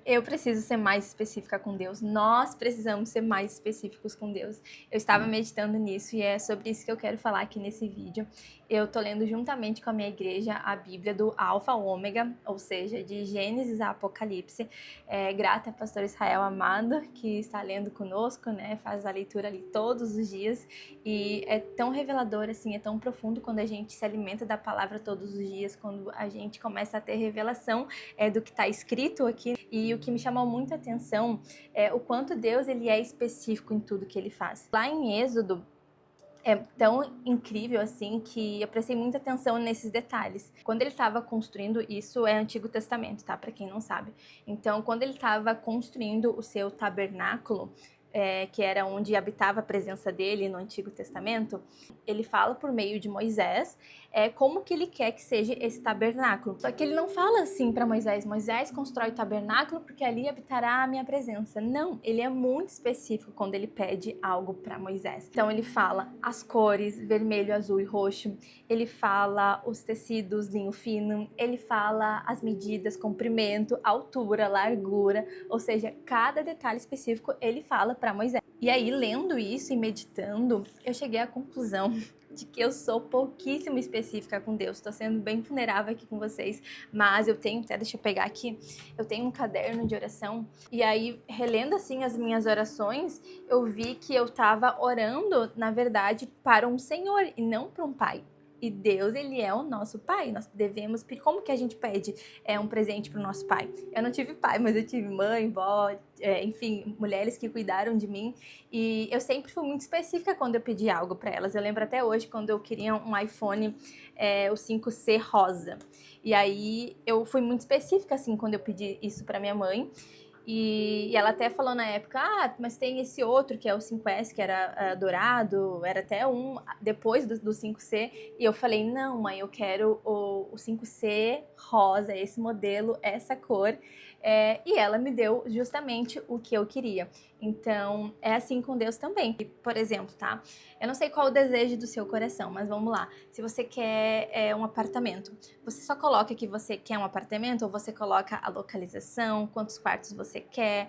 Eu preciso ser mais específica com Deus. Nós precisamos ser mais específicos com Deus. Eu estava meditando nisso e é sobre isso que eu quero falar aqui nesse vídeo. Eu tô lendo juntamente com a minha igreja a Bíblia do Alfa ao Ômega, ou seja, de Gênesis a Apocalipse. Grata ao pastor Israel Amado, que está lendo conosco, né? Faz a leitura ali todos os dias. E é tão revelador, assim, é tão profundo quando a gente se alimenta da palavra todos os dias, quando a gente começa a ter revelação do que está escrito aqui. E o que me chamou muita atenção é o quanto Deus ele é específico em tudo que ele faz. Lá em Êxodo, é tão incrível assim que eu prestei muita atenção nesses detalhes. Quando ele estava construindo, isso é Antigo Testamento, tá? Para quem não sabe. Então, quando ele estava construindo o seu tabernáculo, que era onde habitava a presença dele no Antigo Testamento, ele fala por meio de Moisés como que ele quer que seja esse tabernáculo. Só que ele não fala assim para Moisés: Moisés, constrói o tabernáculo porque ali habitará a minha presença. Não, ele é muito específico quando ele pede algo para Moisés. Então ele fala as cores, vermelho, azul e roxo, ele fala os tecidos, linho fino, ele fala as medidas, comprimento, altura, largura, ou seja, cada detalhe específico ele fala para Moisés. E aí, lendo isso e meditando, eu cheguei à conclusão de que eu sou pouquíssimo específica com Deus. Estou sendo bem vulnerável aqui com vocês, mas eu tenho, até deixa eu pegar aqui, eu tenho um caderno de oração, e aí, relendo assim as minhas orações, eu vi que eu estava orando, na verdade, para um Senhor e não para um pai. E Deus, ele é o nosso pai. Nós devemos pedir. Como que a gente pede um presente para o nosso pai? Eu não tive pai, mas eu tive mãe, vó, enfim, mulheres que cuidaram de mim. E eu sempre fui muito específica quando eu pedi algo para elas. Eu lembro até hoje quando eu queria um iPhone, o 5C rosa. E aí eu fui muito específica assim quando eu pedi isso para minha mãe. E ela até falou na época, mas tem esse outro que é o 5S, que era dourado, era até um depois do 5C. E eu falei, não, mãe, eu quero o 5C rosa, esse modelo, essa cor. E ela me deu justamente o que eu queria. Então, é assim com Deus também. Por exemplo, tá? Eu não sei qual o desejo do seu coração, mas vamos lá. Se você quer um apartamento, você só coloca que você quer um apartamento ou você coloca a localização, quantos quartos você quer,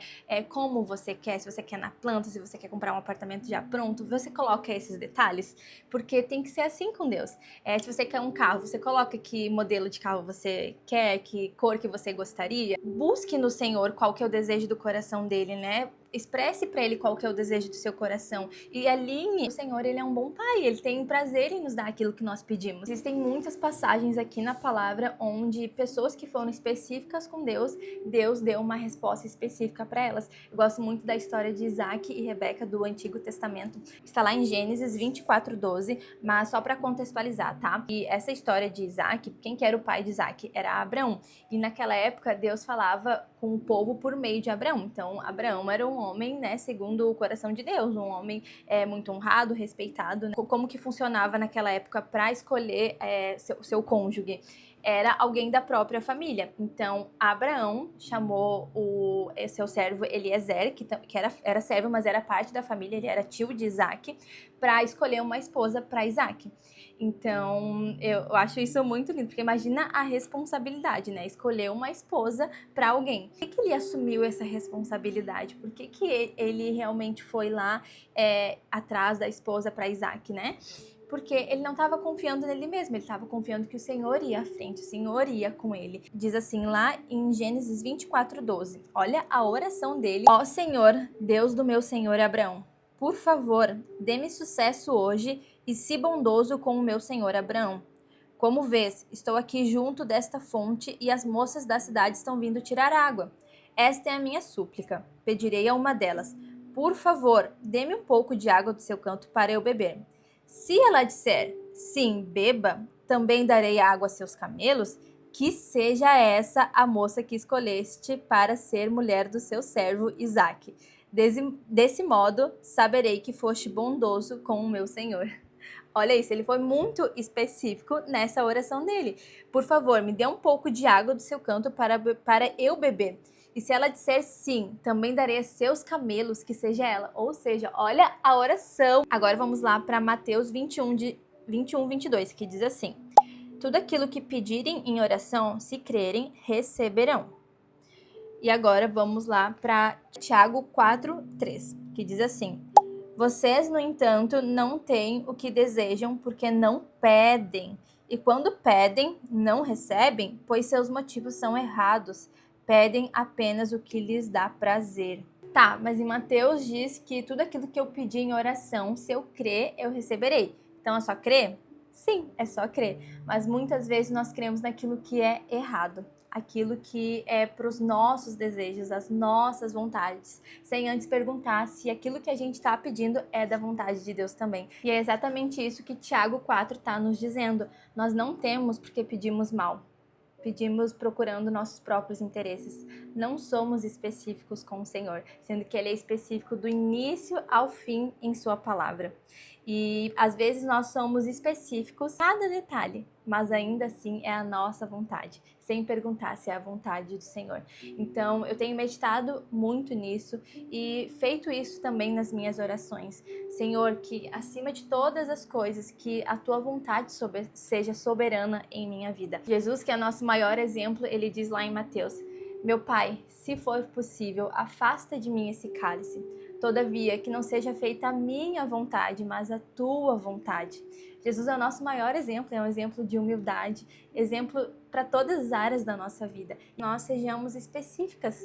como você quer, se você quer na planta, se você quer comprar um apartamento já pronto, você coloca esses detalhes, porque tem que ser assim com Deus. Se você quer um carro, você coloca que modelo de carro você quer, que cor que você gostaria. Busque no Senhor qual que é o desejo do coração dele, né? Expresse para ele qual que é o desejo do seu coração e alinhe. O Senhor, ele é um bom pai, ele tem prazer em nos dar aquilo que nós pedimos. Existem muitas passagens aqui na palavra onde pessoas que foram específicas com Deus, Deus deu uma resposta específica para elas. Eu gosto muito da história de Isaac e Rebeca do Antigo Testamento. Está lá em Gênesis 24:12, mas só para contextualizar, tá? E essa história de Isaac, quem que era o pai de Isaac? Era Abraão. E naquela época, Deus falava com o povo por meio de Abraão. Então, Abraão era um homem, né, segundo o coração de Deus, um homem muito honrado, respeitado, né? Como que funcionava naquela época para escolher seu cônjuge? Era alguém da própria família. Então, Abraão chamou seu servo Eliezer, que era servo, mas era parte da família, ele era tio de Isaac, para escolher uma esposa para Isaac. Então, eu acho isso muito lindo, porque imagina a responsabilidade, né? Escolher uma esposa para alguém. Por que ele assumiu essa responsabilidade? Por que ele realmente foi lá atrás da esposa para Isaac, né? Porque ele não estava confiando nele mesmo, ele estava confiando que o Senhor ia à frente, o Senhor ia com ele. Diz assim lá em Gênesis 24:12. Olha a oração dele. Ó Senhor, Deus do meu senhor Abraão, por favor, dê-me sucesso hoje e se bondoso com o meu senhor Abraão. Como vês, estou aqui junto desta fonte e as moças da cidade estão vindo tirar água. Esta é a minha súplica. Pedirei a uma delas: por favor, dê-me um pouco de água do seu canto para eu beber. Se ela disser, sim, beba, também darei água a seus camelos, que seja essa a moça que escolheste para ser mulher do seu servo Isaque. Desse modo, saberei que foste bondoso com o meu senhor. Olha isso, ele foi muito específico nessa oração dele. Por favor, me dê um pouco de água do seu canto para eu beber. E se ela disser sim, também darei a seus camelos, que seja ela. Ou seja, olha a oração. Agora vamos lá para Mateus 21:22, que diz assim: tudo aquilo que pedirem em oração, se crerem, receberão. E agora vamos lá para Tiago 4:3, que diz assim: vocês, no entanto, não têm o que desejam porque não pedem. E quando pedem, não recebem, pois seus motivos são errados. Pedem apenas o que lhes dá prazer. Tá, mas em Mateus diz que tudo aquilo que eu pedi em oração, se eu crer, eu receberei. Então é só crer? Sim, é só crer. Mas muitas vezes nós cremos naquilo que é errado, aquilo que é para os nossos desejos, as nossas vontades, sem antes perguntar se aquilo que a gente está pedindo é da vontade de Deus também. E é exatamente isso que Tiago 4 está nos dizendo. Nós não temos porque pedimos mal. Pedimos procurando nossos próprios interesses. Não somos específicos com o Senhor, sendo que Ele é específico do início ao fim em Sua palavra. E às vezes nós somos específicos em cada detalhe, mas ainda assim é a nossa vontade, sem perguntar se é a vontade do Senhor. Então eu tenho meditado muito nisso e feito isso também nas minhas orações. Senhor, que acima de todas as coisas, que a tua vontade seja soberana em minha vida. Jesus, que é nosso maior exemplo, ele diz lá em Mateus: meu Pai, se for possível, afasta de mim esse cálice. Todavia, que não seja feita a minha vontade, mas a tua vontade. Jesus é o nosso maior exemplo, é um exemplo de humildade, exemplo para todas as áreas da nossa vida. Nós sejamos específicas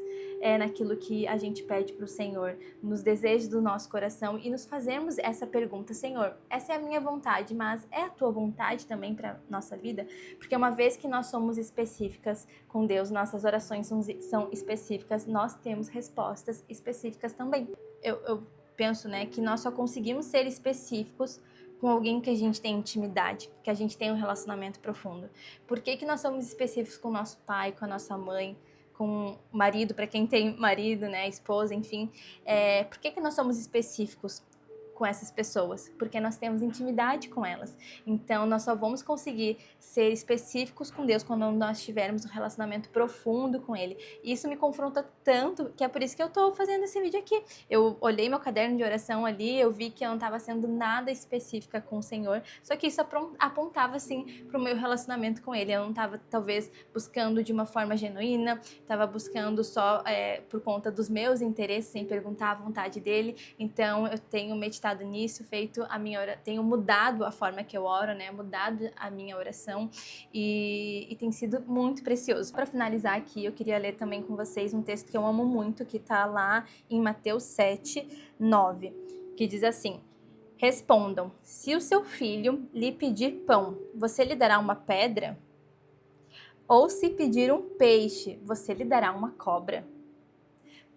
naquilo que a gente pede para o Senhor, nos desejos do nosso coração e nos fazermos essa pergunta: Senhor, essa é a minha vontade, mas é a tua vontade também para nossa vida? Porque uma vez que nós somos específicas com Deus, nossas orações são específicas, nós temos respostas específicas também. Eu penso, que nós só conseguimos ser específicos com alguém que a gente tem intimidade, que a gente tem um relacionamento profundo. Por que nós somos específicos com o nosso pai, com a nossa mãe, com o marido, para quem tem marido, esposa, enfim? Por que nós somos específicos com essas pessoas? Porque nós temos intimidade com elas. Então, nós só vamos conseguir ser específicos com Deus quando nós tivermos um relacionamento profundo com Ele. E isso me confronta tanto, que é por isso que eu tô fazendo esse vídeo aqui. Eu olhei meu caderno de oração ali, eu vi que eu não estava sendo nada específica com o Senhor, só que isso apontava, assim, pro meu relacionamento com Ele. Eu não estava, talvez, buscando de uma forma genuína, estava buscando só por conta dos meus interesses, sem perguntar a vontade dEle. Então, eu tenho meditado nisso, tenho mudado a forma que eu oro, mudado a minha oração e tem sido muito precioso. Para finalizar aqui, eu queria ler também com vocês um texto que eu amo muito, que está lá em Mateus 7:9, que diz assim: respondam, se o seu filho lhe pedir pão, você lhe dará uma pedra? Ou se pedir um peixe, você lhe dará uma cobra?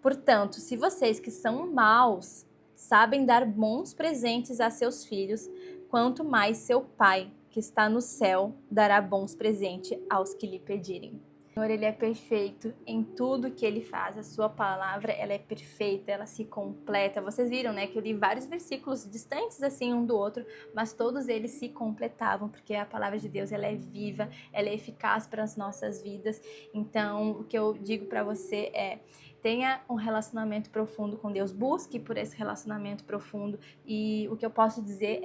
Portanto, se vocês que são maus sabem dar bons presentes a seus filhos, quanto mais seu Pai, que está no céu, dará bons presentes aos que lhe pedirem. O Senhor, Ele é perfeito em tudo que Ele faz. A sua palavra, ela é perfeita, ela se completa. Vocês viram, que eu li vários versículos distantes assim um do outro, mas todos eles se completavam, porque a palavra de Deus, ela é viva, ela é eficaz para as nossas vidas. Então, o que eu digo para você é: tenha um relacionamento profundo com Deus, busque por esse relacionamento profundo. E o que eu posso dizer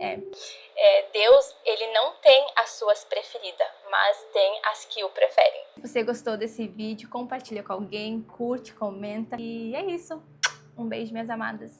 Deus, Ele não tem as suas preferidas, mas tem as que o preferem. Se você gostou desse vídeo, compartilha com alguém, curte, comenta. E é isso. Um beijo, minhas amadas.